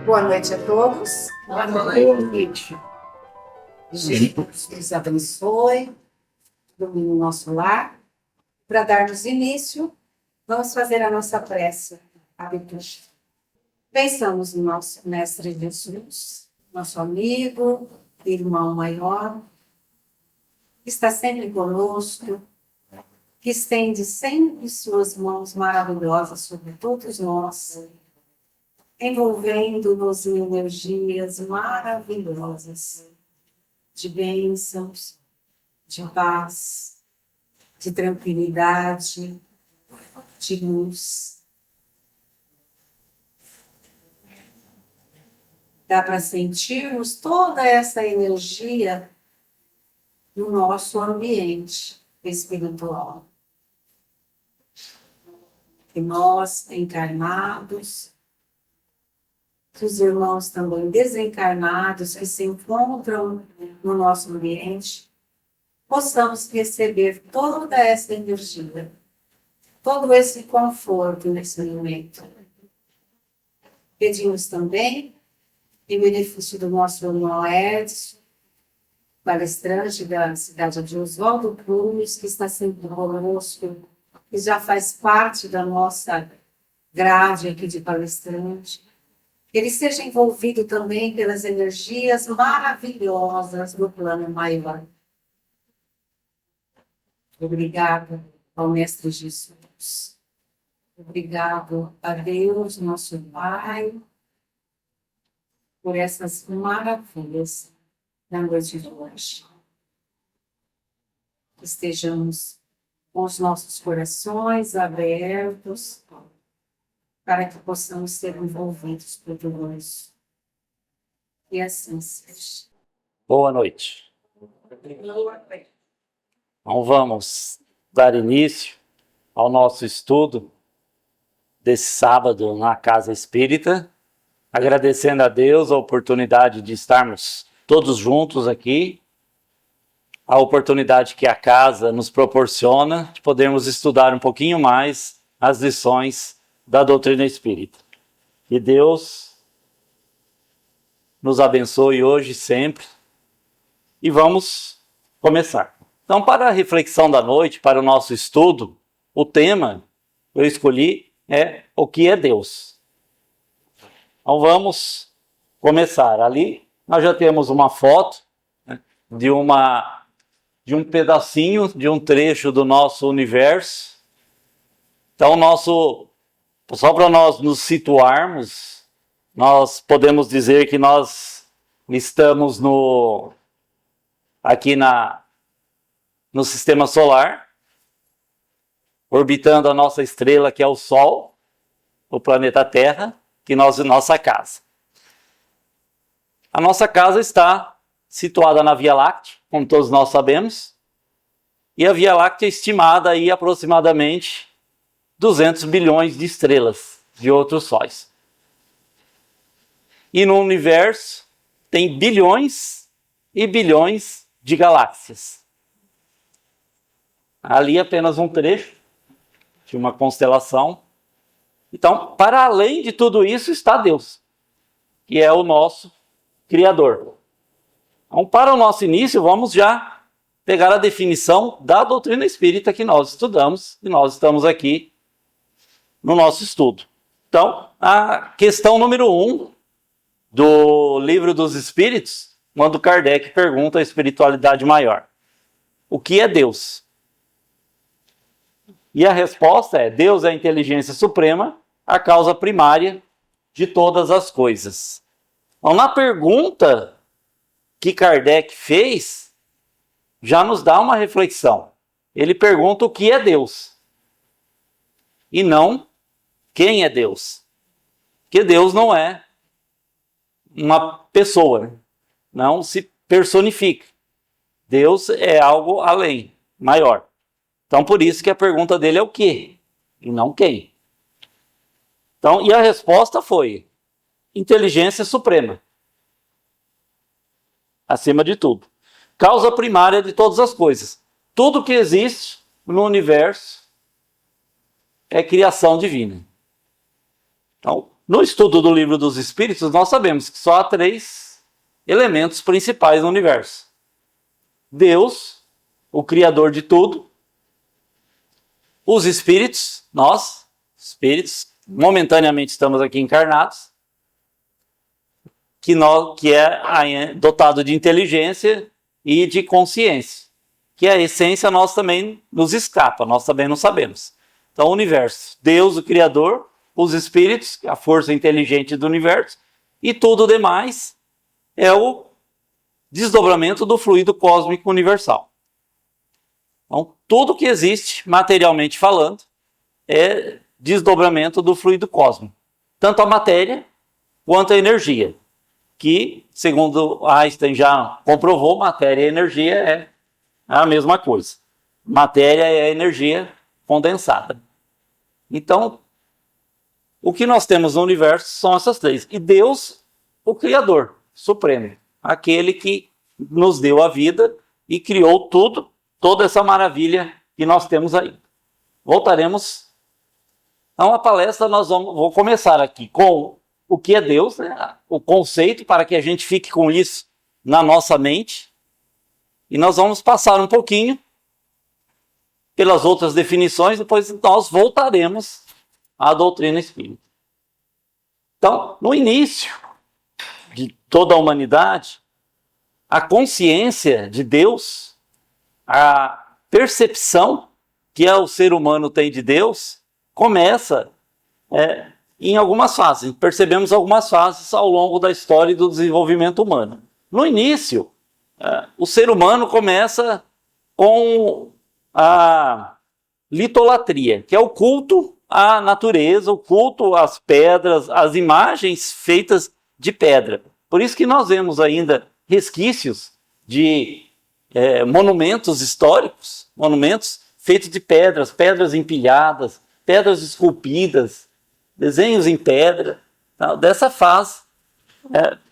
Boa noite a todos. Boa noite. Jesus nos abençoe, domine o nosso lar. Para darmos início, vamos fazer a nossa prece. Pensamos no nosso Mestre Jesus, nosso amigo, irmão maior, que está sempre conosco, que estende sempre suas mãos maravilhosas sobre todos nós, envolvendo-nos em energias maravilhosas, de bênçãos, de paz, de tranquilidade, de luz. Dá para sentirmos toda essa energia no nosso ambiente espiritual. E nós, encarnados, os irmãos também desencarnados que se encontram no nosso ambiente, possamos receber toda essa energia, todo esse conforto nesse momento. Pedimos também, em benefício do nosso irmão Edson, palestrante da cidade de Oswaldo Cruz, que está sempre conosco, que já faz parte da nossa grade aqui de palestrante. Ele seja envolvido também pelas energias maravilhosas do plano maior. Obrigado ao Mestre Jesus. Obrigado a Deus, nosso Pai, por essas maravilhas na noite de hoje. Estejamos com os nossos corações abertos para que possamos ser envolvidos por tudo isso. E assim seja. Boa noite. Então vamos dar início ao nosso estudo desse sábado na Casa Espírita, agradecendo a Deus a oportunidade de estarmos todos juntos aqui, a oportunidade que a casa nos proporciona de podermos estudar um pouquinho mais as lições da doutrina espírita. Que Deus nos abençoe hoje e sempre. E vamos começar. Então, para a reflexão da noite, para o nosso estudo, o tema que eu escolhi é o que é Deus. Então vamos começar. Ali nós já temos uma foto, né, de um pedacinho, de um trecho do nosso universo. Então, só para nós nos situarmos, nós podemos dizer que nós estamos aqui no sistema solar, orbitando a nossa estrela, que é o Sol, o planeta Terra, que é nossa casa. A nossa casa está situada na Via Láctea, como todos nós sabemos, e a Via Láctea é estimada aí aproximadamente 200 bilhões de estrelas de outros sóis. E no universo tem bilhões e bilhões de galáxias. Ali apenas um trecho de uma constelação. Então, para além de tudo isso está Deus, que é o nosso Criador. Então, para o nosso início, vamos já pegar a definição da doutrina espírita que nós estudamos, e nós estamos aqui no nosso estudo. Então, a questão número 1 do Livro dos Espíritos, quando Kardec pergunta a espiritualidade maior: o que é Deus? E a resposta é: Deus é a inteligência suprema, a causa primária de todas as coisas. Então, na pergunta que Kardec fez, já nos dá uma reflexão. Ele pergunta o que é Deus, e não quem é Deus. Porque Deus não é uma pessoa, não se personifica. Deus é algo além, maior. Então, por isso que a pergunta dele é o quê, e não quem. Então, e a resposta foi: inteligência suprema. Acima de tudo. Causa primária de todas as coisas. Tudo que existe no universo é criação divina. Então, No estudo do Livro dos Espíritos, nós sabemos que só há 3 elementos principais no universo. Deus, o Criador de tudo, os espíritos, nós, espíritos, momentaneamente estamos aqui encarnados, que é dotado de inteligência e de consciência, que a essência nós também nos escapa, nós também não sabemos. Então o universo, Deus, o Criador, os espíritos, a força inteligente do universo, e tudo demais é o desdobramento do fluido cósmico universal. Então, tudo que existe, materialmente falando, é desdobramento do fluido cósmico. Tanto a matéria quanto a energia, que, segundo Einstein já comprovou, matéria e energia é a mesma coisa. Matéria é energia condensada. Então, o que nós temos no universo são essas 3. E Deus, o Criador Supremo, aquele que nos deu a vida e criou tudo, toda essa maravilha que nós temos aí. Voltaremos a uma palestra, vou começar aqui com o que é Deus, né? O conceito, para que a gente fique com isso na nossa mente. E nós vamos passar um pouquinho pelas outras definições, depois nós voltaremos à doutrina espírita. Então, no início de toda a humanidade, a consciência de Deus, a percepção que o ser humano tem de Deus, começa em algumas fases. Percebemos algumas fases ao longo da história e do desenvolvimento humano. No início, o ser humano começa com a litolatria, que é o culto à natureza, o culto às pedras, às imagens feitas de pedra. Por isso que nós vemos ainda resquícios de monumentos históricos, monumentos feitos de pedras, pedras empilhadas, pedras esculpidas, desenhos em pedra, tá? Dessa fase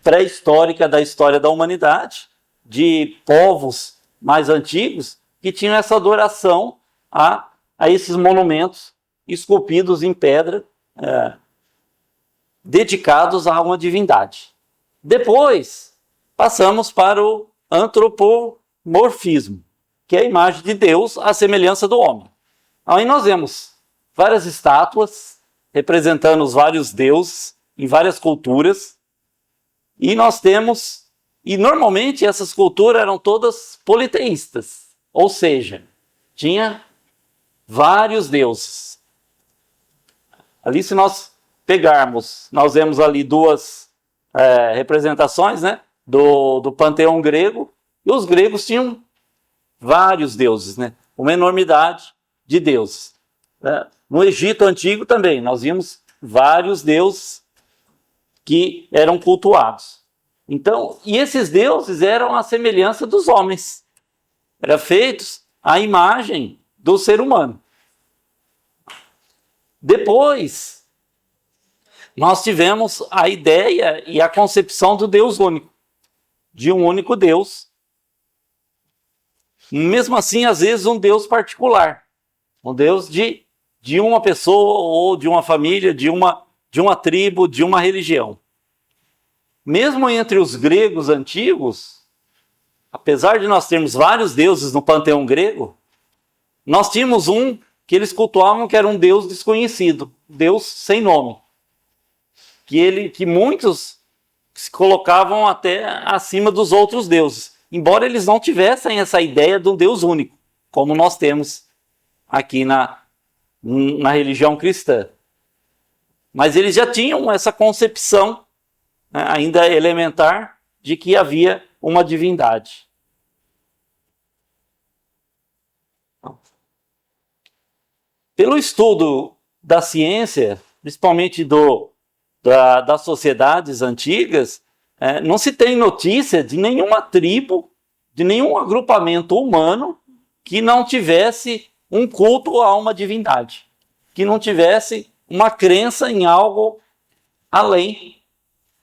pré-histórica da história da humanidade, de povos mais antigos que tinham essa adoração a esses monumentos esculpidos em pedra, dedicados a uma divindade. Depois, passamos para o antropomorfismo, que é a imagem de Deus à semelhança do homem. Aí nós vemos várias estátuas representando os vários deuses em várias culturas, e nós temos, e normalmente essas culturas eram todas politeístas, ou seja, tinha vários deuses. Ali, se nós pegarmos, nós vemos ali 2 representações, né, do panteão grego, e os gregos tinham vários deuses, né, uma enormidade de deuses. No Egito Antigo também, nós vimos vários deuses que eram cultuados. Então, e esses deuses eram a semelhança dos homens. Eram feitos à imagem do ser humano. Depois, nós tivemos a ideia e a concepção do Deus único, de um único Deus. Mesmo assim, às vezes, um Deus particular. Um Deus de uma pessoa ou de uma família, de uma tribo, de uma religião. Mesmo entre os gregos antigos, apesar de nós termos vários deuses no panteão grego, nós tínhamos um que eles cultuavam que era um Deus desconhecido, Deus sem nome. Que muitos se colocavam até acima dos outros deuses, embora eles não tivessem essa ideia de um Deus único, como nós temos aqui na religião cristã. Mas eles já tinham essa concepção, né, ainda elementar, de que havia uma divindade. Pelo estudo da ciência, principalmente das sociedades antigas, não se tem notícia de nenhuma tribo, de nenhum agrupamento humano que não tivesse um culto a uma divindade, que não tivesse uma crença em algo além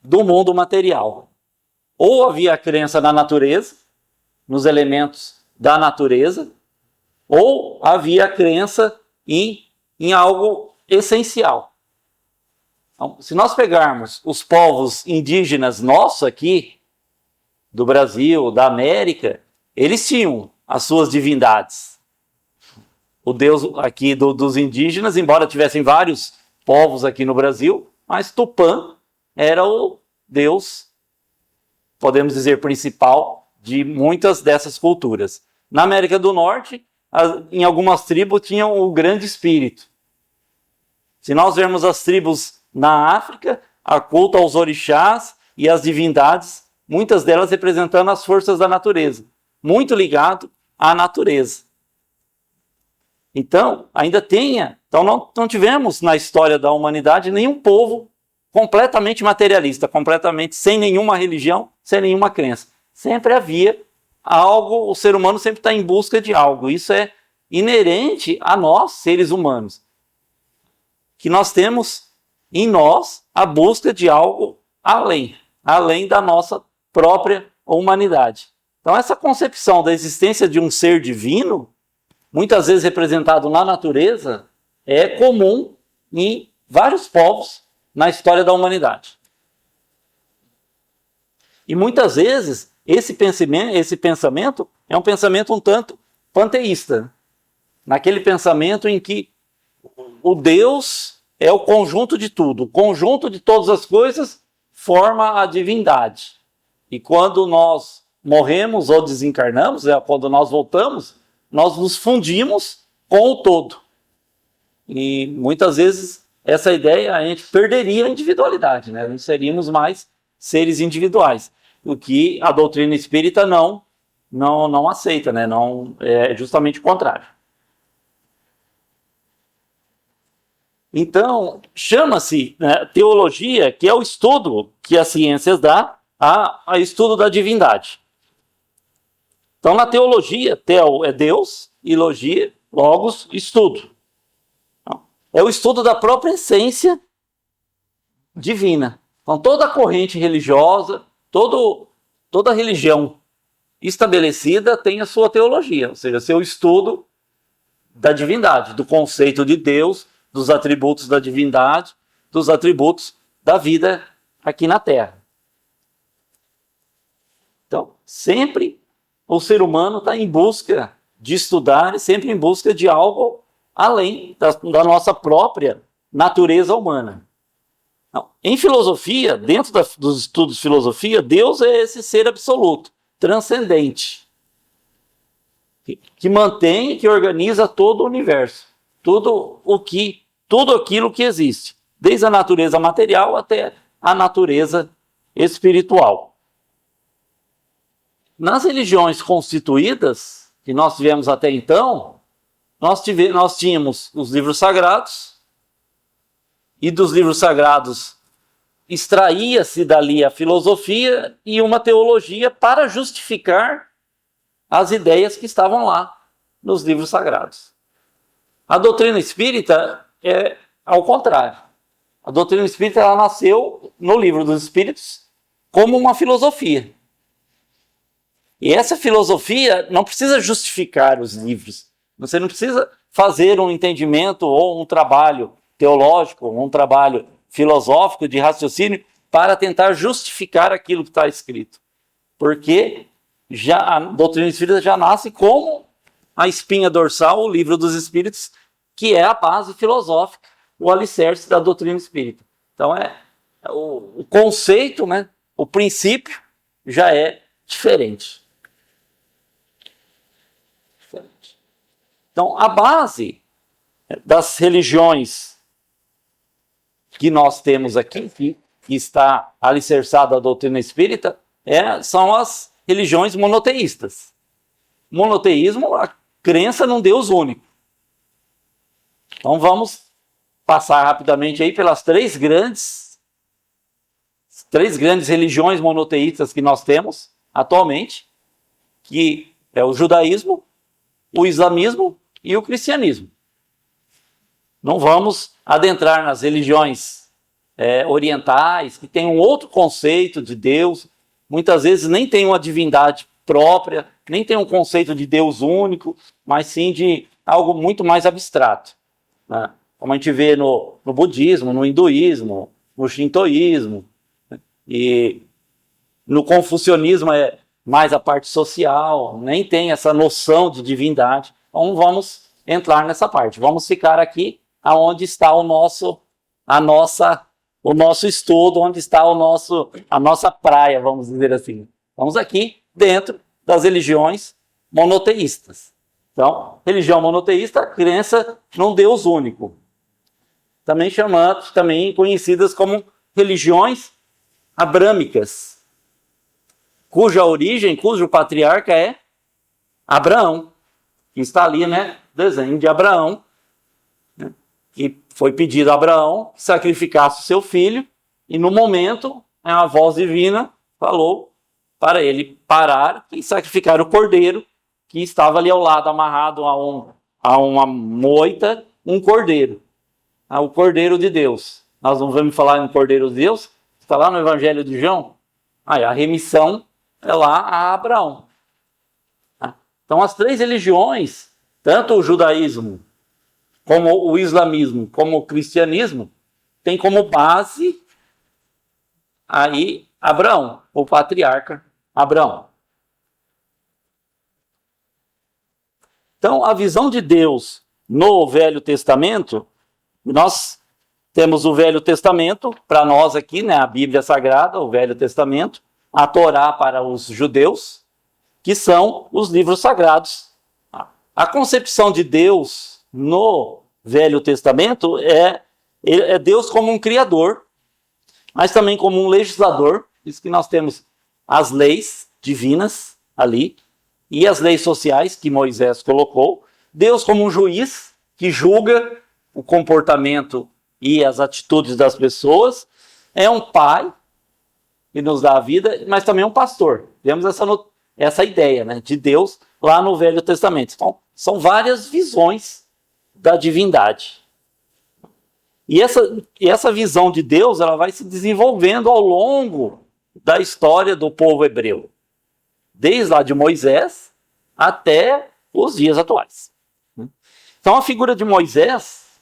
do mundo material. Ou havia a crença na natureza, nos elementos da natureza, ou havia a crença em algo essencial. Então, se nós pegarmos os povos indígenas nossos aqui, do Brasil, da América, eles tinham as suas divindades. O Deus aqui dos indígenas, embora tivessem vários povos aqui no Brasil, mas Tupã era o Deus, podemos dizer, principal de muitas dessas culturas. Na América do Norte, em algumas tribos tinham o Grande Espírito. Se nós vermos as tribos na África, a culto aos orixás e às divindades, muitas delas representando as forças da natureza, muito ligado à natureza. Então, não tivemos na história da humanidade nenhum povo completamente materialista, completamente sem nenhuma religião, sem nenhuma crença. Sempre havia algo, o ser humano sempre está em busca de algo. Isso é inerente a nós, seres humanos. Que nós temos em nós a busca de algo além da nossa própria humanidade. Então, essa concepção da existência de um ser divino, muitas vezes representado na natureza, é comum em vários povos na história da humanidade. E muitas vezes esse pensamento é um pensamento um tanto panteísta. Naquele pensamento em que o Deus é o conjunto de tudo, o conjunto de todas as coisas forma a divindade. E quando nós morremos ou desencarnamos, quando nós voltamos, nós nos fundimos com o todo. E muitas vezes essa ideia, a gente perderia a individualidade, né? Não seríamos mais seres individuais. O que a doutrina espírita não aceita, né? Não, é justamente o contrário. Então, chama-se, né, teologia, que é o estudo que as ciências dão a estudo da divindade. Então, na teologia, theo é Deus, e logia, logos, estudo. É o estudo da própria essência divina. Então, toda corrente religiosa, toda religião estabelecida tem a sua teologia, ou seja, seu estudo da divindade, do conceito de Deus, dos atributos da divindade, dos atributos da vida aqui na Terra. Então, sempre o ser humano está em busca de estudar, sempre em busca de algo além da nossa própria natureza humana. Não. Em filosofia, dentro dos estudos de filosofia, Deus é esse ser absoluto, transcendente, que mantém e que organiza todo o universo, tudo aquilo que existe, desde a natureza material até a natureza espiritual. Nas religiões constituídas, que nós tivemos até então, nós tínhamos os livros sagrados, e dos livros sagrados extraía-se dali a filosofia e uma teologia para justificar as ideias que estavam lá nos livros sagrados. A doutrina espírita é ao contrário. A doutrina espírita ela nasceu no Livro dos Espíritos como uma filosofia. E essa filosofia não precisa justificar os livros. Você não precisa fazer um entendimento ou um trabalho teológico, um trabalho filosófico de raciocínio para tentar justificar aquilo que está escrito. Porque a doutrina espírita já nasce como a espinha dorsal, o Livro dos Espíritos, que é a base filosófica, o alicerce da doutrina espírita. Então, o conceito, né, o princípio já é diferente. Então, a base das religiões que nós temos aqui, que está alicerçada a doutrina espírita, são as religiões monoteístas. Monoteísmo, a crença num Deus único. Então vamos passar rapidamente aí pelas três grandes religiões monoteístas que nós temos atualmente, que é o judaísmo, o islamismo e o cristianismo. Não vamos adentrar nas religiões orientais, que têm um outro conceito de Deus, muitas vezes nem tem uma divindade própria, nem tem um conceito de Deus único, mas sim de algo muito mais abstrato, né? Como a gente vê no budismo, no hinduísmo, no shintoísmo, e no confucionismo é mais a parte social, nem tem essa noção de divindade. Então vamos entrar nessa parte. Vamos ficar aqui aonde está o nosso estudo, onde está a nossa praia, vamos dizer assim. Estamos aqui dentro das religiões monoteístas. Então, religião monoteísta, crença num Deus único. Também conhecidas como religiões abrâmicas, cujo patriarca é Abraão, que está ali, né, desenho de Abraão, né, que foi pedido a Abraão que sacrificasse o seu filho, e no momento a voz divina falou para ele parar e sacrificar o cordeiro, que estava ali ao lado, amarrado a uma moita, um cordeiro. O cordeiro de Deus. Nós não vamos falar em cordeiro de Deus? Está lá no Evangelho de João. A remissão é lá a Abraão. Então as três religiões, tanto o judaísmo, como o islamismo, como o cristianismo, tem como base aí Abraão, o patriarca Abraão. Então a visão de Deus no Velho Testamento, nós temos o Velho Testamento, para nós aqui, né, a Bíblia Sagrada, o Velho Testamento, a Torá para os judeus, que são os livros sagrados. A concepção de Deus no Velho Testamento é Deus como um criador, mas também como um legislador. Isso que nós temos as leis divinas ali, e as leis sociais que Moisés colocou. Deus como um juiz que julga o comportamento e as atitudes das pessoas. É um pai que nos dá a vida, mas também é um pastor. Temos essa ideia, né, de Deus lá no Velho Testamento. Então, são várias visões da divindade. E essa visão de Deus, ela vai se desenvolvendo ao longo da história do povo hebreu. Desde lá de Moisés até os dias atuais. Então a figura de Moisés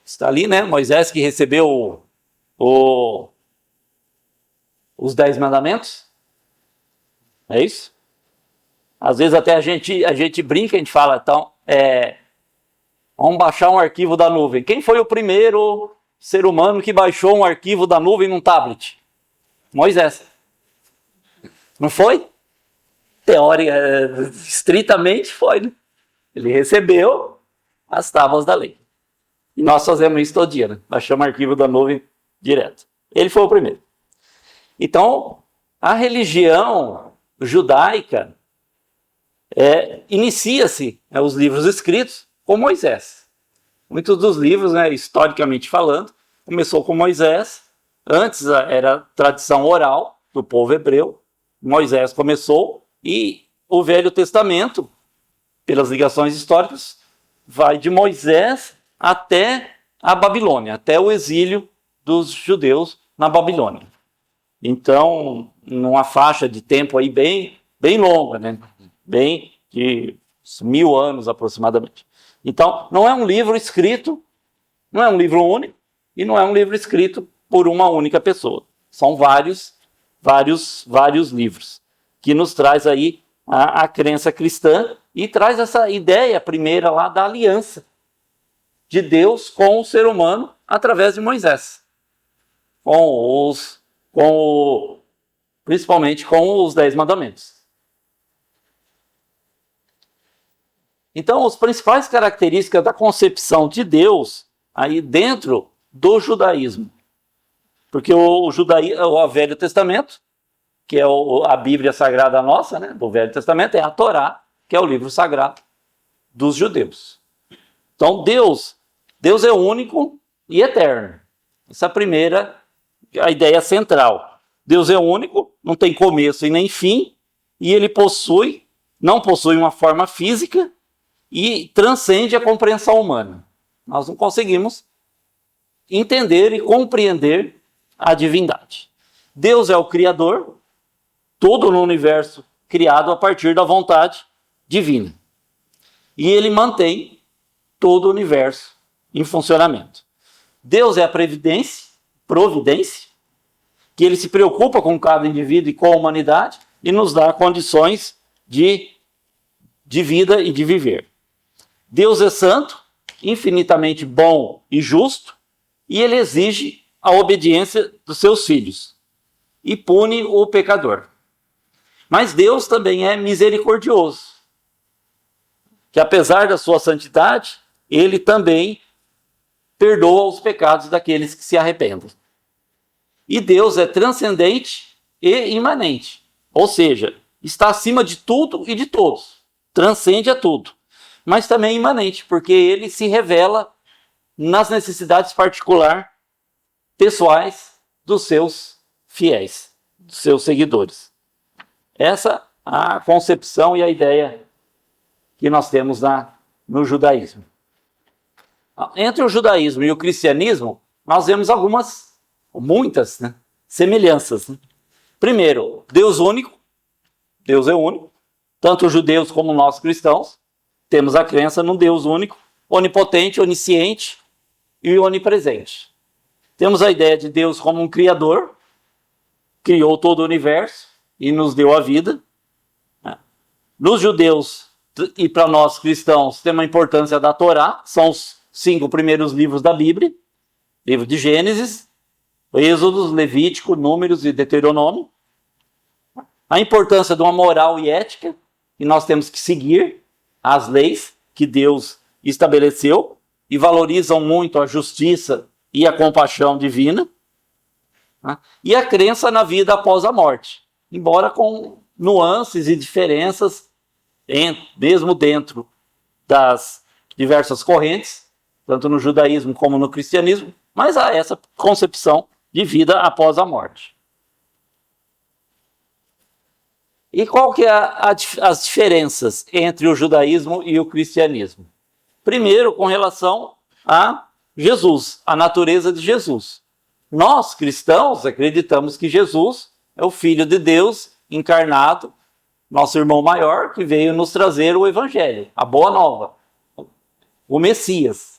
está ali, né? Moisés que recebeu os 10 mandamentos. É isso? Às vezes até a gente brinca, a gente fala, então, vamos baixar um arquivo da nuvem. Quem foi o primeiro ser humano que baixou um arquivo da nuvem num tablet? Moisés. Não foi? Estritamente foi, né? Ele recebeu as tábuas da lei. E nós fazemos isso todo dia, né? Baixamos o arquivo da nuvem direto. Ele foi o primeiro. Então, a religião judaica inicia-se, os livros escritos, com Moisés. Muitos dos livros, né, historicamente falando, começou com Moisés. Antes era tradição oral do povo hebreu. Moisés começou. E o Velho Testamento, pelas ligações históricas, vai de Moisés até a Babilônia, até o exílio dos judeus na Babilônia. Então, numa faixa de tempo aí bem longa, né? Bem de 1000 anos aproximadamente. Então, não é um livro escrito, não é um livro único, e não é um livro escrito por uma única pessoa. São vários livros, que nos traz aí a crença cristã e traz essa ideia primeira lá da aliança de Deus com o ser humano através de Moisés. Principalmente com os 10 mandamentos. Então, as principais características da concepção de Deus aí dentro do judaísmo. Porque o Velho Testamento, que é a Bíblia Sagrada nossa, né, do Velho Testamento, é a Torá, que é o livro sagrado dos judeus. Então, Deus é único e eterno. Essa é a ideia central. Deus é único, não tem começo e nem fim, e ele não possui uma forma física e transcende a compreensão humana. Nós não conseguimos entender e compreender a divindade. Deus é o Criador, tudo no universo criado a partir da vontade divina. E ele mantém todo o universo em funcionamento. Deus é a previdência, providência, que ele se preocupa com cada indivíduo e com a humanidade e nos dá condições de vida e de viver. Deus é santo, infinitamente bom e justo, e ele exige a obediência dos seus filhos e pune o pecador. Mas Deus também é misericordioso, que apesar da sua santidade, ele também perdoa os pecados daqueles que se arrependem. E Deus é transcendente e imanente, ou seja, está acima de tudo e de todos, transcende a tudo, mas também é imanente, porque ele se revela nas necessidades particulares, pessoais dos seus fiéis, dos seus seguidores. Essa é a concepção e a ideia que nós temos no judaísmo. Entre o judaísmo e o cristianismo, nós vemos muitas semelhanças. Primeiro, Deus único. Deus é único. Tanto os judeus como nós cristãos temos a crença num Deus único, onipotente, onisciente e onipresente. Temos a ideia de Deus como um criador, criou todo o universo e nos deu a vida. Nos judeus e para nós cristãos tem uma importância da Torá, são os 5 primeiros livros da Bíblia, livro de Gênesis, Êxodo, Levítico, Números e Deuteronômio. A importância de uma moral e ética, e nós temos que seguir as leis que Deus estabeleceu e valorizam muito a justiça e a compaixão divina. E a crença na vida após a morte, embora com nuances e diferenças, mesmo dentro das diversas correntes, tanto no judaísmo como no cristianismo, mas há essa concepção de vida após a morte. E qual que é as diferenças entre o judaísmo e o cristianismo? Primeiro, com relação a Jesus, a natureza de Jesus. Nós, cristãos, acreditamos que Jesus é o Filho de Deus encarnado, nosso irmão maior, que veio nos trazer o Evangelho, a Boa Nova, o Messias,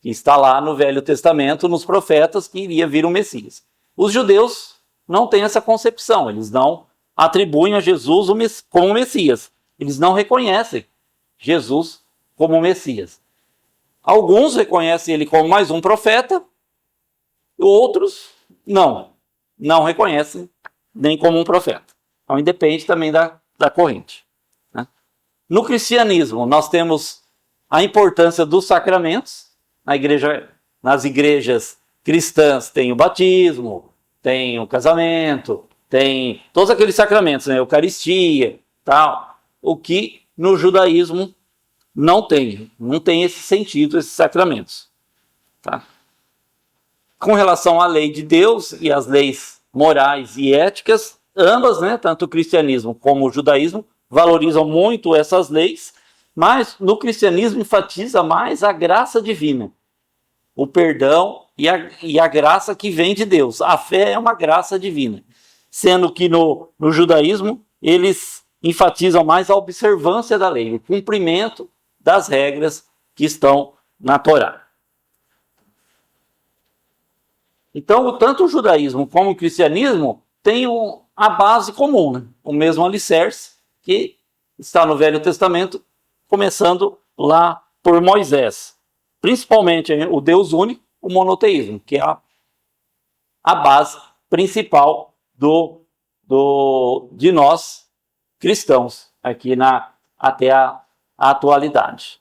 que está lá no Velho Testamento, nos profetas, que iria vir o Messias. Os judeus não têm essa concepção, eles não atribuem a Jesus como Messias. Eles não reconhecem Jesus como Messias. Alguns reconhecem ele como mais um profeta, outros não reconhecem nem como um profeta. Então, independe também da corrente. No cristianismo, nós temos a importância dos sacramentos. Nas igrejas cristãs tem o batismo, tem o casamento, tem todos aqueles sacramentos, Eucaristia, tal, o que no judaísmo não tem esse sentido, esses sacramentos. Tá? Com relação à lei de Deus e às leis morais e éticas, ambas, tanto o cristianismo como o judaísmo, valorizam muito essas leis, mas no cristianismo enfatiza mais a graça divina, o perdão e a graça que vem de Deus. A fé é uma graça divina, sendo que no judaísmo eles enfatizam mais a observância da lei, o cumprimento das regras que estão na Torá. Então, tanto o judaísmo como o cristianismo têm a base comum, o mesmo alicerce que está no Velho Testamento, começando lá por Moisés. Principalmente o Deus único, o monoteísmo, que é a base principal de nós cristãos, aqui até a atualidade.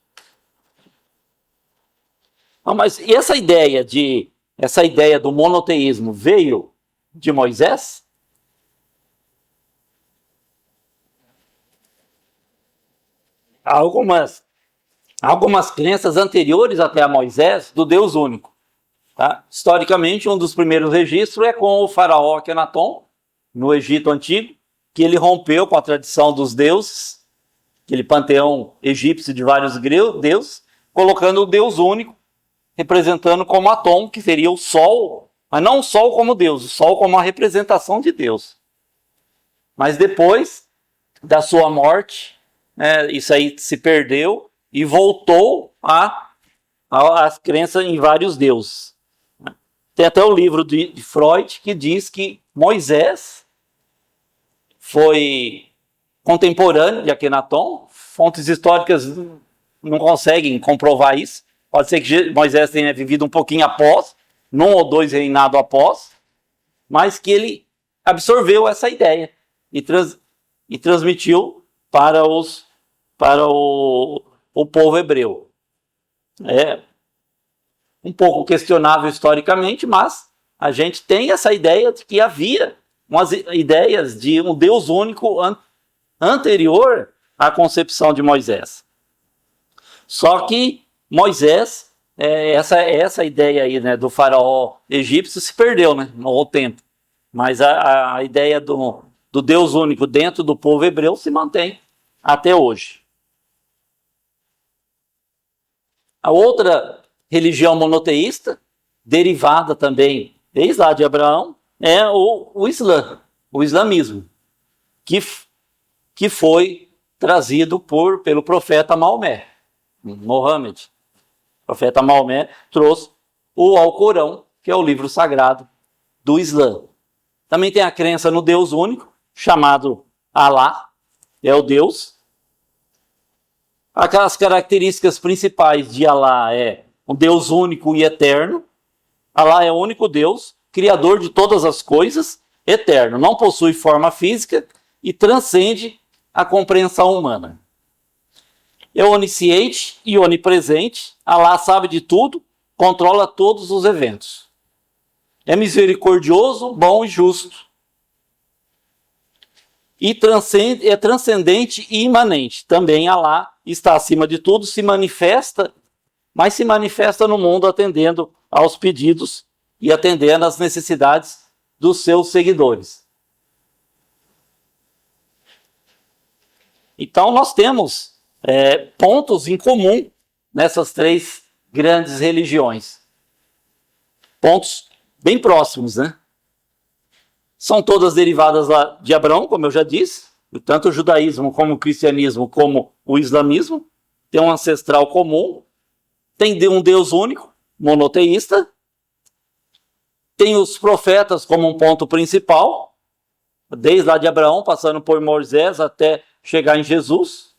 Mas e essa ideia do monoteísmo veio de Moisés? Há algumas crenças anteriores até a Moisés do Deus único. Tá? Historicamente, um dos primeiros registros é com o faraó Akenaton, no Egito Antigo, que ele rompeu com a tradição dos deuses, aquele panteão egípcio de vários deuses, colocando o Deus único, representando como Atom, que seria o Sol, mas não o Sol como Deus, o Sol como a representação de Deus. Mas depois da sua morte, isso aí se perdeu e voltou a crença em vários deuses. Tem até o livro de Freud que diz que Moisés foi contemporâneo de Akenaton. Fontes históricas não conseguem comprovar isso. Pode ser que Moisés tenha vivido um pouquinho após, num ou dois reinados após, mas que ele absorveu essa ideia e transmitiu para o povo hebreu. É um pouco questionável historicamente, mas a gente tem essa ideia de que havia umas ideias de um Deus único anterior à concepção de Moisés. Só que Moisés, essa ideia aí, né, do faraó egípcio se perdeu, né, no tempo. Mas a ideia do Deus único dentro do povo hebreu se mantém até hoje. A outra religião monoteísta, derivada também desde lá de Abraão, é o Islã, o islamismo, que foi trazido pelo profeta Maomé, Mohammed. O profeta Maomé trouxe o Alcorão, que é o livro sagrado do Islã. Também tem a crença no Deus único, chamado Alá, é o Deus. As características principais de Alá é um Deus único e eterno. Alá é o único Deus, criador de todas as coisas, eterno, não possui forma física e transcende a compreensão humana. É onisciente e onipresente. Alá sabe de tudo, controla todos os eventos. É misericordioso, bom e justo. E é transcendente e imanente. Também Alá está acima de tudo, se manifesta, mas se manifesta no mundo atendendo aos pedidos e atendendo às necessidades dos seus seguidores. Então nós temos pontos em comum nessas três grandes religiões. Pontos bem próximos, né? São todas derivadas lá de Abraão, como eu já disse. Tanto o judaísmo, como o cristianismo, como o islamismo. Tem um ancestral comum. Tem um Deus único, monoteísta. Tem os profetas como um ponto principal. Desde lá de Abraão, passando por Moisés, até chegar em Jesus.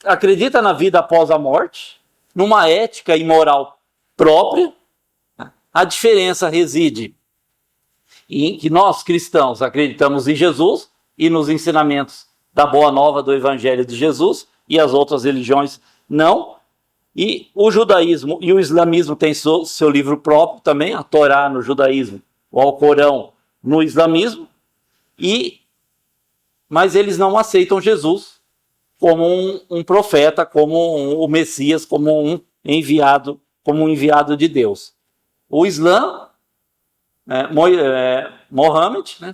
Acredita na vida após a morte. Numa ética e moral própria. A diferença reside em que nós, cristãos, acreditamos em Jesus e nos ensinamentos da Boa Nova do Evangelho de Jesus, e as outras religiões não. E o judaísmo e o islamismo têm seu livro próprio também, a Torá no judaísmo, o Alcorão no islamismo, mas eles não aceitam Jesus como um profeta, como o Messias, como um enviado de Deus. O Islã, Mohammed, né,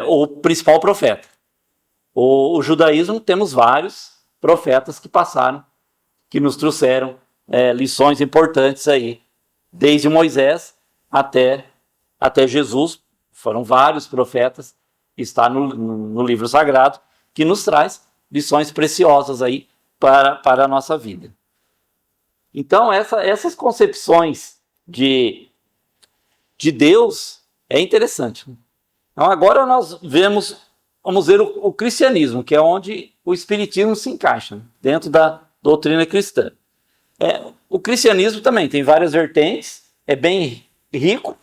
o principal profeta. O judaísmo, temos vários profetas que passaram, que nos trouxeram lições importantes aí, desde Moisés até Jesus. Foram vários profetas, está no livro sagrado, que nos traz lições preciosas aí para a nossa vida. Então, essas concepções de Deus é interessante. Então, agora nós vamos ver o cristianismo, que é onde o espiritismo se encaixa, né, dentro da doutrina cristã. O cristianismo também tem várias vertentes, é bem rico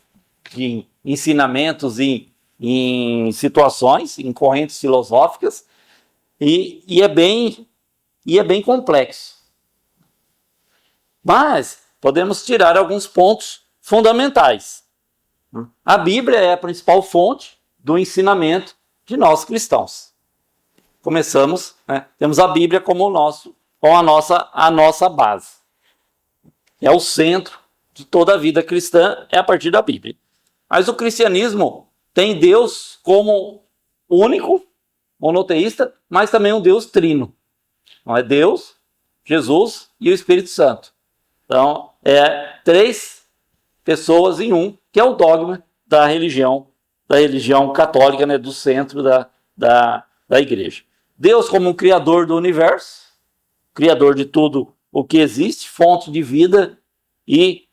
em ensinamentos e em situações, em correntes filosóficas, e é bem complexo. Mas podemos tirar alguns pontos fundamentais. A Bíblia é a principal fonte do ensinamento de nós cristãos. Começamos, né, temos a Bíblia como a nossa base. É o centro de toda a vida cristã, é a partir da Bíblia. Mas o cristianismo tem Deus como único, monoteísta, mas também um Deus trino. Não é Deus, Jesus e o Espírito Santo. Então, três pessoas em um, que é o dogma da religião católica, né, do centro da igreja. Deus como um criador do universo, criador de tudo o que existe, fonte de vida e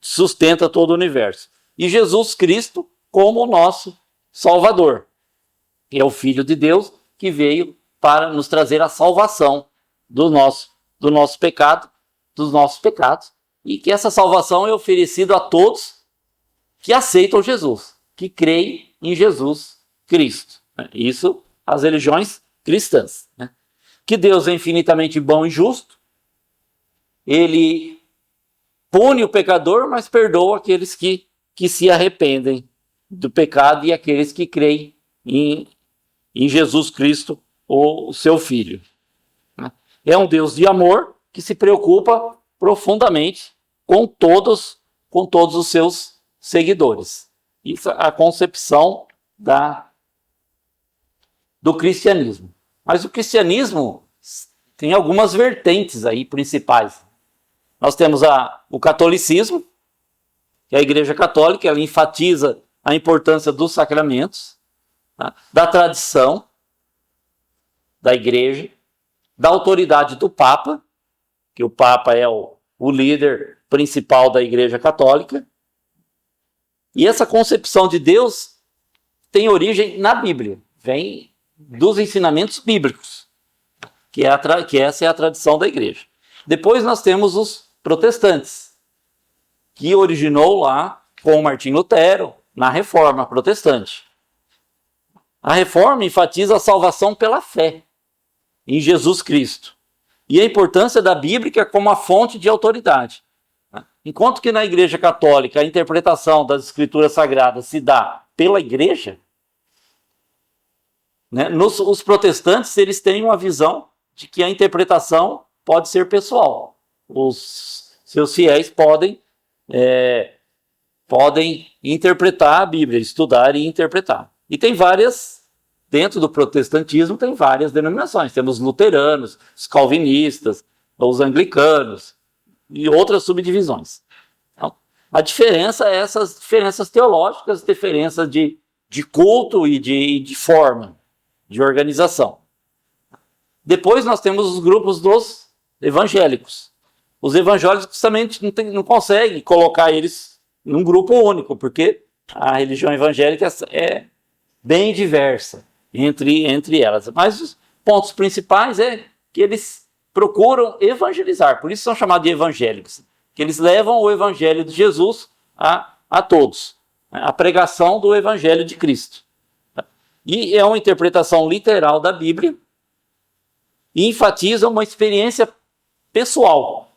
sustenta todo o universo. E Jesus Cristo como o nosso Salvador. É o Filho de Deus que veio para nos trazer a salvação do nosso pecado, dos nossos pecados, e que essa salvação é oferecida a todos que aceitam Jesus, que creem em Jesus Cristo. Isso as religiões cristãs. Que Deus é infinitamente bom e justo, Ele pune o pecador, mas perdoa aqueles que se arrependem do pecado e aqueles que creem em Jesus Cristo, o seu Filho. É um Deus de amor que se preocupa profundamente com todos os seus seguidores. Isso é a concepção do cristianismo. Mas o cristianismo tem algumas vertentes aí principais. Nós temos o catolicismo, que é a Igreja Católica, ela enfatiza a importância dos sacramentos, da tradição da Igreja, da autoridade do Papa, que o Papa é o líder principal da Igreja Católica. E essa concepção de Deus tem origem na Bíblia, vem dos ensinamentos bíblicos, que essa é a tradição da Igreja. Depois nós temos os protestantes, que originou lá com Martim Lutero, na Reforma Protestante. A Reforma enfatiza a salvação pela fé em Jesus Cristo e a importância da Bíblia como a fonte de autoridade. Enquanto que na Igreja Católica a interpretação das Escrituras Sagradas se dá pela Igreja, os protestantes eles têm uma visão de que a interpretação pode ser pessoal. Os seus fiéis podem interpretar a Bíblia, estudar e interpretar. E tem dentro do protestantismo tem várias denominações. Temos luteranos, os calvinistas, os anglicanos e outras subdivisões. Então, a diferença é essas diferenças teológicas, diferenças de culto e de forma, de organização. Depois nós temos os grupos dos evangélicos. Os evangélicos também não conseguem colocar eles num grupo único, porque a religião evangélica é bem diversa entre elas. Mas os pontos principais é que eles procuram evangelizar, por isso são chamados de evangélicos, que eles levam o evangelho de Jesus a todos, a pregação do evangelho de Cristo. E é uma interpretação literal da Bíblia e enfatiza uma experiência pessoal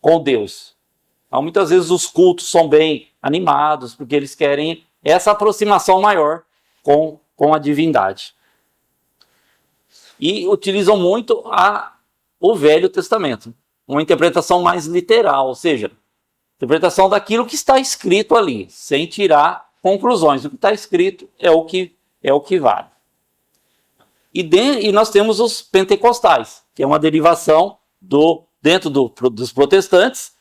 com Deus. Então, muitas vezes os cultos são bem animados, porque eles querem essa aproximação maior com a divindade. E utilizam muito o Velho Testamento, uma interpretação mais literal, ou seja, interpretação daquilo que está escrito ali, sem tirar conclusões. O que está escrito é o que vale. E nós temos os pentecostais, que é uma derivação dentro dos protestantes,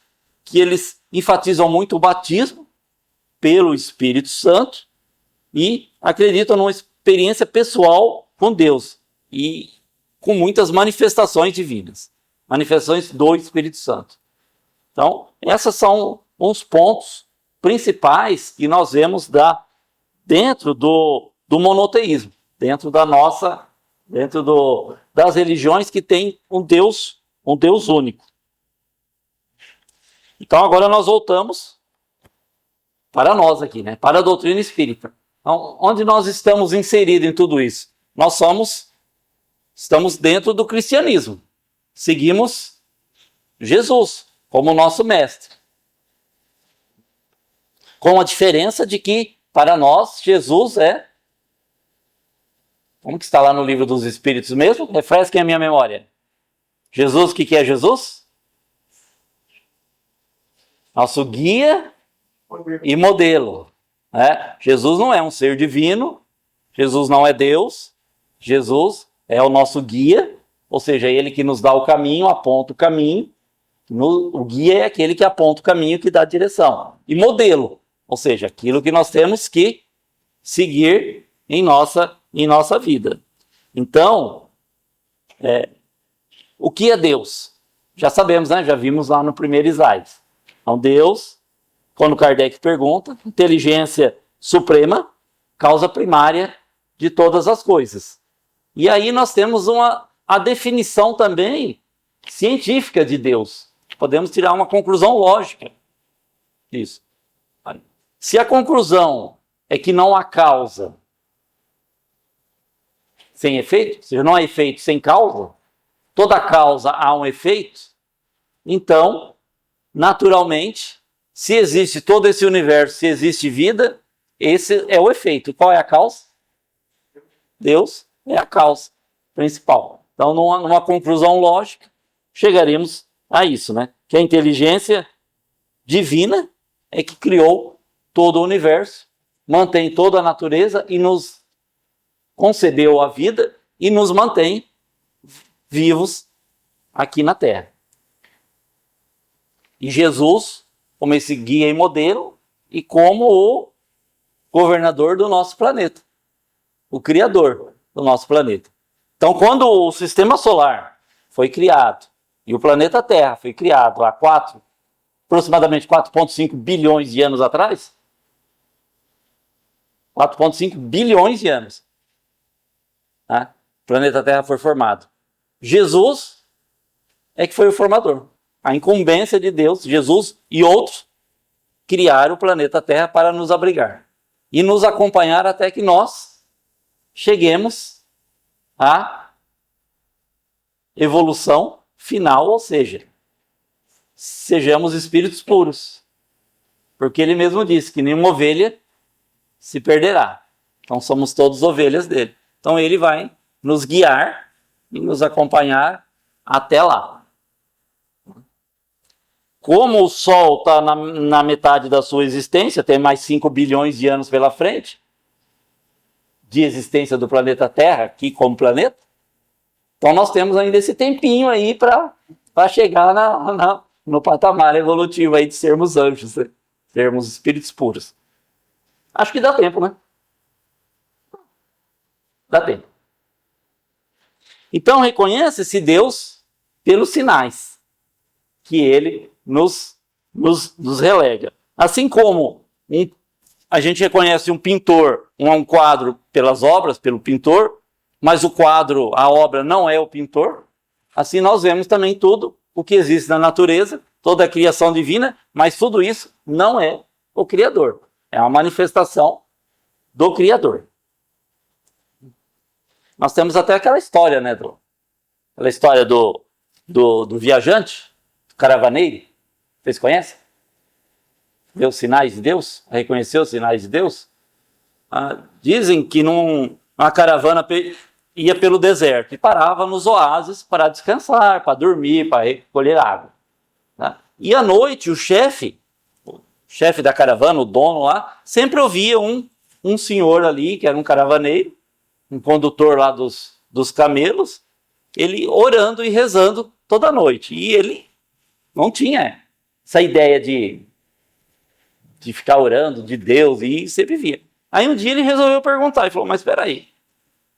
que eles enfatizam muito o batismo pelo Espírito Santo e acreditam numa experiência pessoal com Deus e com muitas manifestações divinas, manifestações do Espírito Santo. Então, esses são uns pontos principais que nós vemos dentro do monoteísmo, dentro das religiões que têm um Deus único. Então agora nós voltamos para nós aqui, para a doutrina espírita. Então, onde nós estamos inseridos em tudo isso? Nós estamos dentro do cristianismo. Seguimos Jesus como nosso mestre. Com a diferença de que, para nós, Jesus é... Como que está lá no livro dos Espíritos mesmo? Refresquem a minha memória. Jesus, o que é Jesus? Nosso guia e modelo. Jesus não é um ser divino, Jesus não é Deus, Jesus é o nosso guia, ou seja, é ele que nos dá o caminho, aponta o caminho. O guia é aquele que aponta o caminho, que dá a direção. E modelo, ou seja, aquilo que nós temos que seguir em nossa vida. Então, o que é Deus? Já sabemos, já vimos lá no primeiro slide. Então, Deus, quando Kardec pergunta, inteligência suprema, causa primária de todas as coisas. E aí nós temos a definição também científica de Deus. Podemos tirar uma conclusão lógica disso. Se a conclusão é que não há causa sem efeito, ou seja, não há efeito sem causa, toda causa há um efeito, então, naturalmente, se existe todo esse universo, se existe vida, esse é o efeito. Qual é a causa? Deus é a causa principal. Então, numa conclusão lógica, chegaremos a isso, né? Que a inteligência divina é que criou todo o universo, mantém toda a natureza e nos concedeu a vida e nos mantém vivos aqui na Terra. E Jesus, como esse guia e modelo, e como o governador do nosso planeta, o criador do nosso planeta. Então, quando o sistema solar foi criado e o planeta Terra foi criado há aproximadamente 4,5 bilhões de anos atrás, 4,5 bilhões de anos, tá? O planeta Terra foi formado. Jesus é que foi o formador. A incumbência de Deus, Jesus e outros, criaram o planeta Terra para nos abrigar e nos acompanhar até que nós cheguemos à evolução final, ou seja, sejamos espíritos puros. Porque ele mesmo disse que nenhuma ovelha se perderá. Então somos todos ovelhas dele. Então ele vai nos guiar e nos acompanhar até lá. Como o Sol está na metade da sua existência, tem mais 5 bilhões de anos pela frente, de existência do planeta Terra, aqui como planeta, então nós temos ainda esse tempinho aí para chegar no patamar evolutivo aí de sermos anjos, né? Sermos espíritos puros. Acho que dá tempo, né? Dá tempo. Então reconhece-se Deus pelos sinais que ele nos relega. Assim como a gente reconhece um pintor, um quadro pelas obras, pelo pintor, mas o quadro, a obra não é o pintor, assim nós vemos também tudo o que existe na natureza, toda a criação divina, mas tudo isso não é o Criador. É uma manifestação do Criador. Nós temos até aquela história, né, aquela história do viajante, do caravaneiro. Vocês conhecem? Vê os sinais de Deus? Reconheceu os sinais de Deus? Dizem que uma caravana ia pelo deserto e parava nos oásis para descansar, para dormir, para recolher água. Tá? E à noite o chefe da caravana, o dono lá, sempre ouvia um senhor ali, que era um caravaneiro, um condutor lá dos camelos, ele orando e rezando toda noite. E ele não tinha essa ideia de ficar orando, de Deus, e sempre vivia. Aí um dia ele resolveu perguntar, e falou, mas espera aí,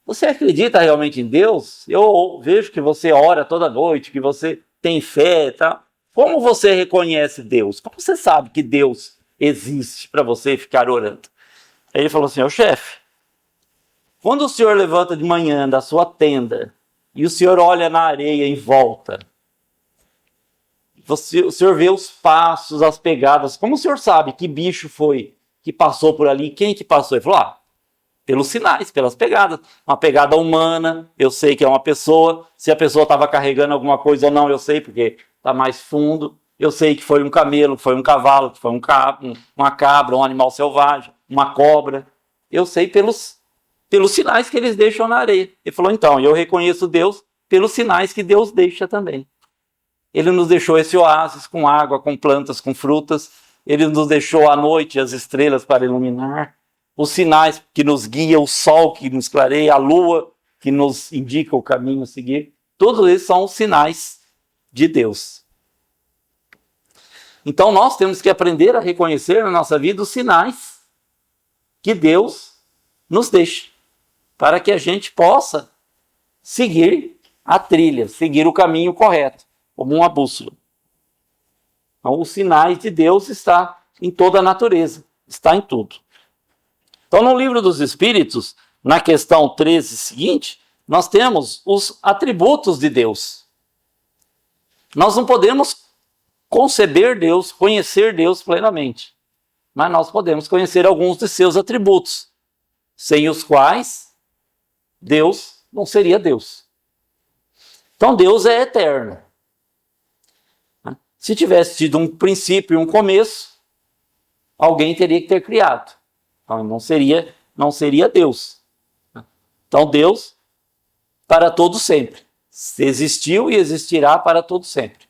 você acredita realmente em Deus? Eu vejo que você ora toda noite, que você tem fé, tá? Como você reconhece Deus? Como você sabe que Deus existe para você ficar orando? Aí ele falou assim, ô chefe, quando o senhor levanta de manhã da sua tenda e o senhor olha na areia em volta, o senhor vê os passos, as pegadas, como o senhor sabe que bicho foi que passou por ali, quem que passou? Ele falou, pelos sinais, pelas pegadas. Uma pegada humana, eu sei que é uma pessoa. Se a pessoa estava carregando alguma coisa ou não, eu sei, porque está mais fundo. Eu sei que foi um camelo, que foi um cavalo, que foi uma cabra, um animal selvagem, uma cobra. Eu sei pelos sinais que eles deixam na areia. Ele falou, então, eu reconheço Deus pelos sinais que Deus deixa também. Ele nos deixou esse oásis com água, com plantas, com frutas. Ele nos deixou à noite as estrelas para iluminar. Os sinais que nos guiam, o sol que nos clareia, a lua que nos indica o caminho a seguir. Todos esses são os sinais de Deus. Então nós temos que aprender a reconhecer na nossa vida os sinais que Deus nos deixa, para que a gente possa seguir a trilha, seguir o caminho correto, como uma bússola. Então, os sinais de Deus está em toda a natureza, está em tudo. Então, no livro dos Espíritos, na questão 13 seguinte, nós temos os atributos de Deus. Nós não podemos conceber Deus, conhecer Deus plenamente, mas nós podemos conhecer alguns de seus atributos, sem os quais Deus não seria Deus. Então, Deus é eterno. Se tivesse tido um princípio e um começo, alguém teria que ter criado. Então, não seria Deus. Então, Deus, para todo sempre, existiu e existirá para todo sempre.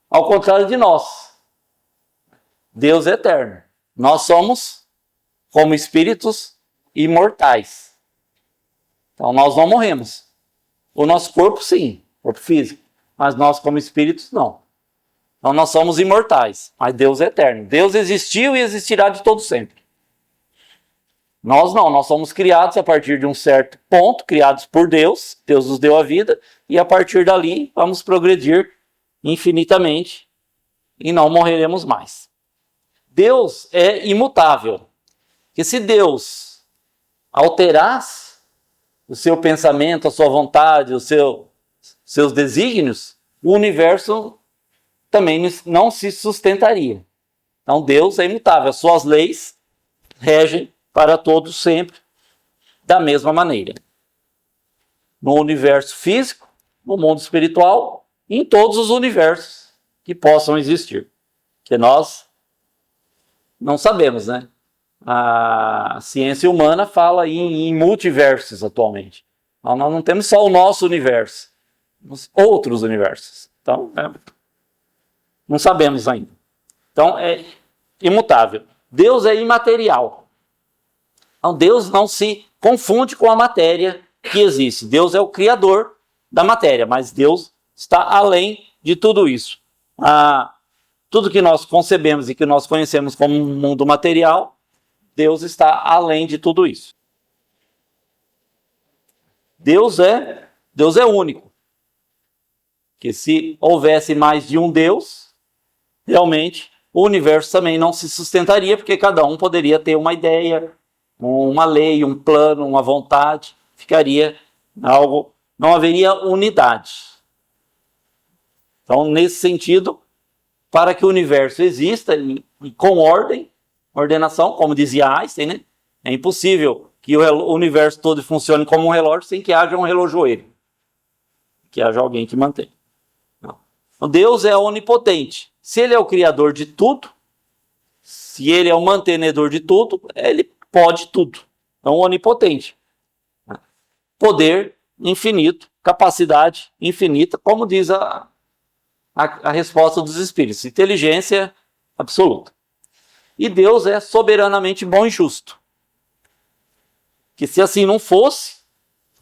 Ao contrário de nós, Deus é eterno. Nós somos, como espíritos, imortais. Então, nós não morremos. O nosso corpo, sim, corpo físico, mas nós, como espíritos, não. Então, nós somos imortais, mas Deus é eterno. Deus existiu e existirá de todo sempre. Nós não, nós somos criados a partir de um certo ponto, criados por Deus, Deus nos deu a vida, e a partir dali vamos progredir infinitamente e não morreremos mais. Deus é imutável, que se Deus alterasse o seu pensamento, a sua vontade, seus desígnios, o universo também não se sustentaria. Então Deus é imutável, as suas leis regem para todos sempre, da mesma maneira. No universo físico, no mundo espiritual, e em todos os universos que possam existir. Que nós não sabemos, né? A ciência humana fala em multiversos atualmente. Nós não temos só o nosso universo, temos outros universos. Então, não sabemos ainda. Então, é imutável. Deus é imaterial. Então, Deus não se confunde com a matéria que existe. Deus é o criador da matéria, mas Deus está além de tudo isso. Tudo que nós concebemos e que nós conhecemos como um mundo material, Deus está além de tudo isso. Deus é único. Que se houvesse mais de um Deus, realmente o universo também não se sustentaria, porque cada um poderia ter uma ideia, uma lei, um plano, uma vontade, ficaria algo, não haveria unidade. Então, nesse sentido, para que o universo exista e com ordem, ordenação, como dizia Einstein, né? É impossível que o universo todo funcione como um relógio sem que haja um relojoeiro, que haja alguém que mantenha. Não. Deus é onipotente. Se ele é o criador de tudo, se ele é o mantenedor de tudo, ele pode tudo. Então, onipotente. Poder infinito, capacidade infinita, como diz a resposta dos espíritos. Inteligência absoluta. E Deus é soberanamente bom e justo. Que se assim não fosse,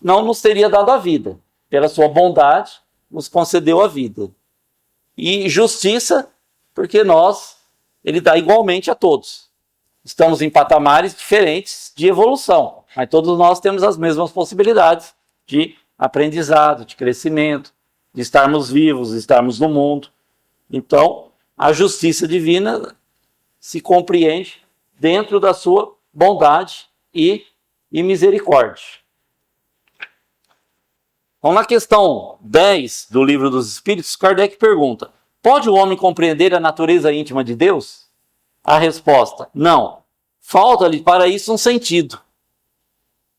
não nos teria dado a vida. Pela sua bondade, nos concedeu a vida. E justiça, porque ele dá igualmente a todos. Estamos em patamares diferentes de evolução, mas todos nós temos as mesmas possibilidades de aprendizado, de crescimento, de estarmos vivos, de estarmos no mundo. Então, a justiça divina se compreende dentro da sua bondade e misericórdia. Então, na questão 10 do Livro dos Espíritos, Kardec pergunta: pode o homem compreender a natureza íntima de Deus? A resposta: não. Falta-lhe para isso um sentido.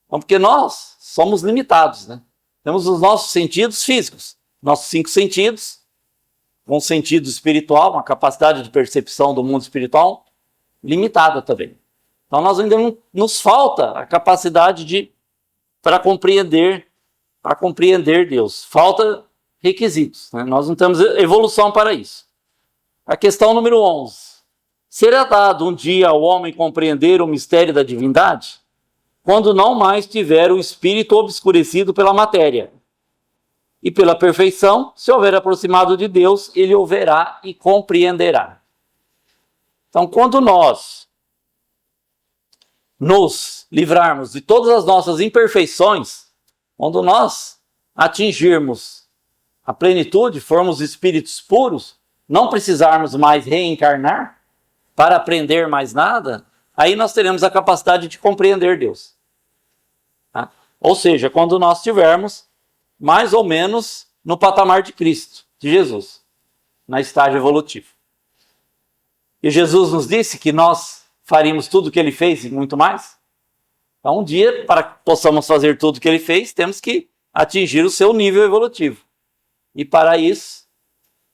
Então, porque nós somos limitados, né? Temos os nossos sentidos físicos, nossos 5 sentidos, um sentido espiritual, uma capacidade de percepção do mundo espiritual limitada também. Então, nós ainda nos falta a capacidade para compreender Deus. Falta requisitos, né? Nós não temos evolução para isso. A questão número 11. Será dado um dia ao homem compreender o mistério da divindade? Quando não mais tiver o espírito obscurecido pela matéria. E pela perfeição, se houver aproximado de Deus, ele o verá e compreenderá. Então, quando nós nos livrarmos de todas as nossas imperfeições, quando nós atingirmos a plenitude, formos espíritos puros, não precisarmos mais reencarnar para aprender mais nada, aí nós teremos a capacidade de compreender Deus. Tá? Ou seja, quando nós estivermos mais ou menos no patamar de Cristo, de Jesus, na estágio evolutivo. E Jesus nos disse que nós faríamos tudo o que ele fez e muito mais. Então, um dia, para que possamos fazer tudo o que ele fez, temos que atingir o seu nível evolutivo. E para isso,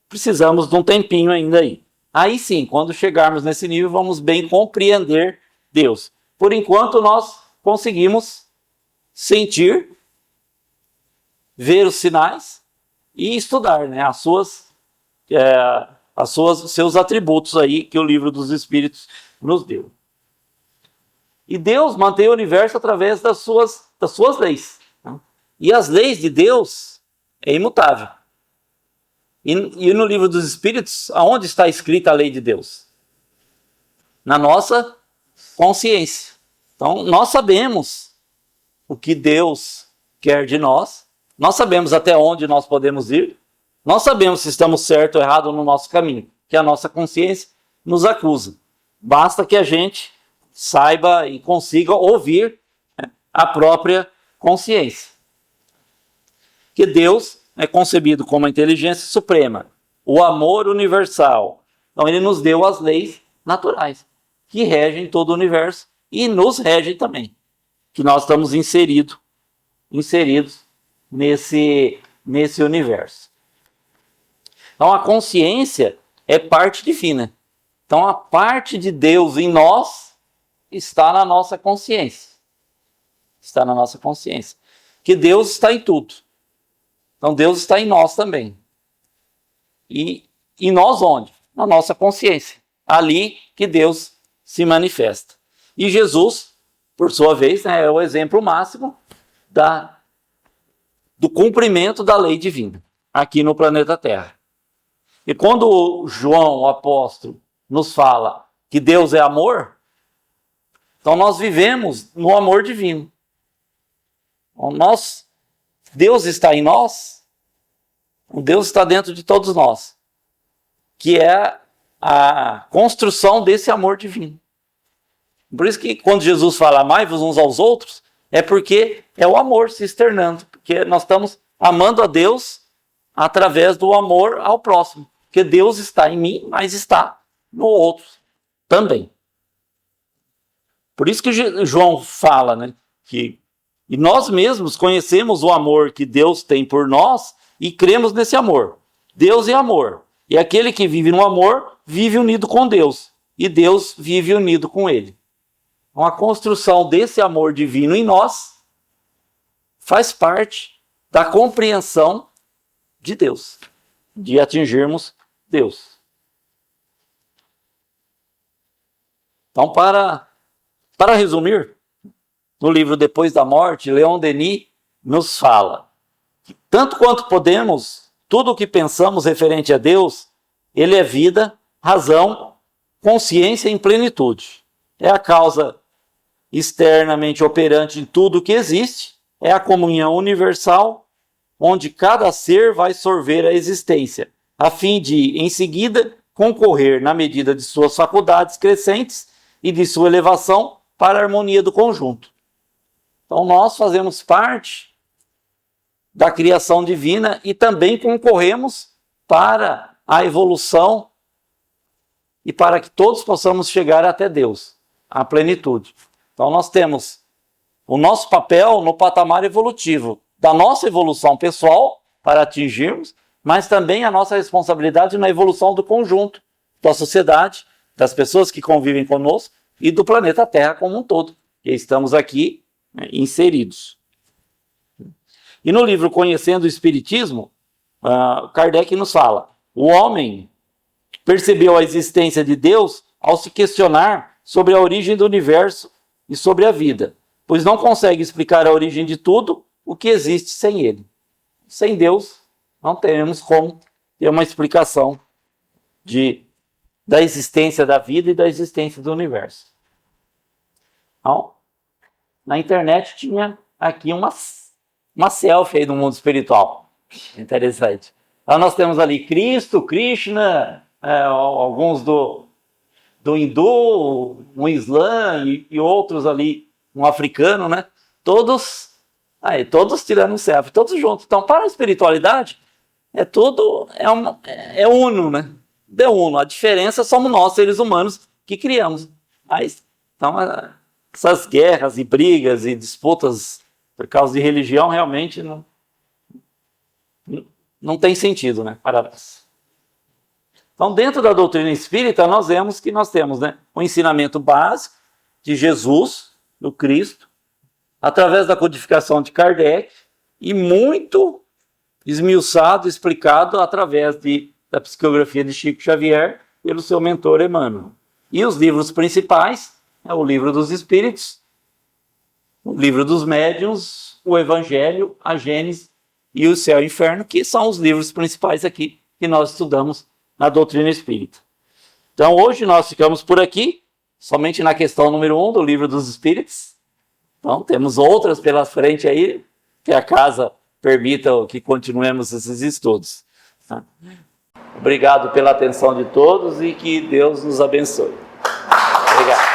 precisamos de um tempinho ainda aí. Aí sim, quando chegarmos nesse nível, vamos bem compreender Deus. Por enquanto, nós conseguimos sentir, ver os sinais e estudar, né, seus atributos aí que o livro dos Espíritos nos deu. E Deus mantém o universo através das suas leis. Né? E as leis de Deus é imutável. E no livro dos Espíritos, aonde está escrita a lei de Deus? Na nossa consciência. Então, nós sabemos o que Deus quer de nós, nós sabemos até onde nós podemos ir, nós sabemos se estamos certo ou errado no nosso caminho, que a nossa consciência nos acusa. Basta que a gente saiba e consiga ouvir, né, a própria consciência. Que Deus é concebido como a inteligência suprema, o amor universal. Então ele nos deu as leis naturais, que regem todo o universo e nos regem também. Que nós estamos inseridos nesse universo. Então a consciência é parte divina. Então a parte de Deus em nós está na nossa consciência. Está na nossa consciência. Que Deus está em tudo. Então Deus está em nós também. E em nós onde? Na nossa consciência. Ali que Deus se manifesta. E Jesus, por sua vez, né, é o exemplo máximo do cumprimento da lei divina aqui no planeta Terra. E quando João, o apóstolo, nos fala que Deus é amor, então nós vivemos no amor divino. Deus está em nós, Deus está dentro de todos nós, que é a construção desse amor divino. Por isso que quando Jesus fala amai-vos uns aos outros, é porque é o amor se externando, porque nós estamos amando a Deus através do amor ao próximo, porque Deus está em mim, mas está no outro também. Por isso que João fala, né, que e nós mesmos conhecemos o amor que Deus tem por nós e cremos nesse amor. Deus é amor. E aquele que vive no amor, vive unido com Deus. E Deus vive unido com ele. Então, a construção desse amor divino em nós faz parte da compreensão de Deus. De atingirmos Deus. Então, para resumir, no livro Depois da Morte, Leon Denis nos fala que tanto quanto podemos, tudo o que pensamos referente a Deus, ele é vida, razão, consciência em plenitude. É a causa externamente operante em tudo o que existe, é a comunhão universal, onde cada ser vai sorver a existência, a fim de, em seguida, concorrer na medida de suas faculdades crescentes e de sua elevação para a harmonia do conjunto. Então nós fazemos parte da criação divina e também concorremos para a evolução e para que todos possamos chegar até Deus, à plenitude. Então nós temos o nosso papel no patamar evolutivo da nossa evolução pessoal para atingirmos, mas também a nossa responsabilidade na evolução do conjunto, da sociedade, das pessoas que convivem conosco e do planeta Terra como um todo, que estamos aqui, né, inseridos. E no livro Conhecendo o Espiritismo, Kardec nos fala: o homem percebeu a existência de Deus ao se questionar sobre a origem do universo e sobre a vida, pois não consegue explicar a origem de tudo o que existe sem ele. Sem Deus, não teremos como ter uma explicação da existência da vida e da existência do universo. Então, na internet tinha aqui uma selfie aí do mundo espiritual. Interessante. Então nós temos ali Cristo, Krishna, alguns do hindu, um islã e outros ali, um africano, né? Todos tirando um selfie, todos juntos. Então, para a espiritualidade, é uno, né? É uno. A diferença somos nós, seres humanos, que criamos. Então, essas guerras e brigas e disputas por causa de religião realmente não tem sentido, né? Para nós. Então, dentro da doutrina espírita, nós vemos que nós temos, né, o ensinamento básico de Jesus, do Cristo, através da codificação de Kardec, e muito esmiuçado, explicado através da psicografia de Chico Xavier pelo seu mentor Emmanuel. E os livros principais, o Livro dos Espíritos, o Livro dos Médiuns, o Evangelho, a Gênese e o Céu e o Inferno, que são os livros principais aqui que nós estudamos na doutrina espírita. Então, hoje nós ficamos por aqui, somente na questão número 1 do Livro dos Espíritos. Então, temos outras pela frente aí, que a casa permita que continuemos esses estudos. Obrigado pela atenção de todos e que Deus nos abençoe. Obrigado.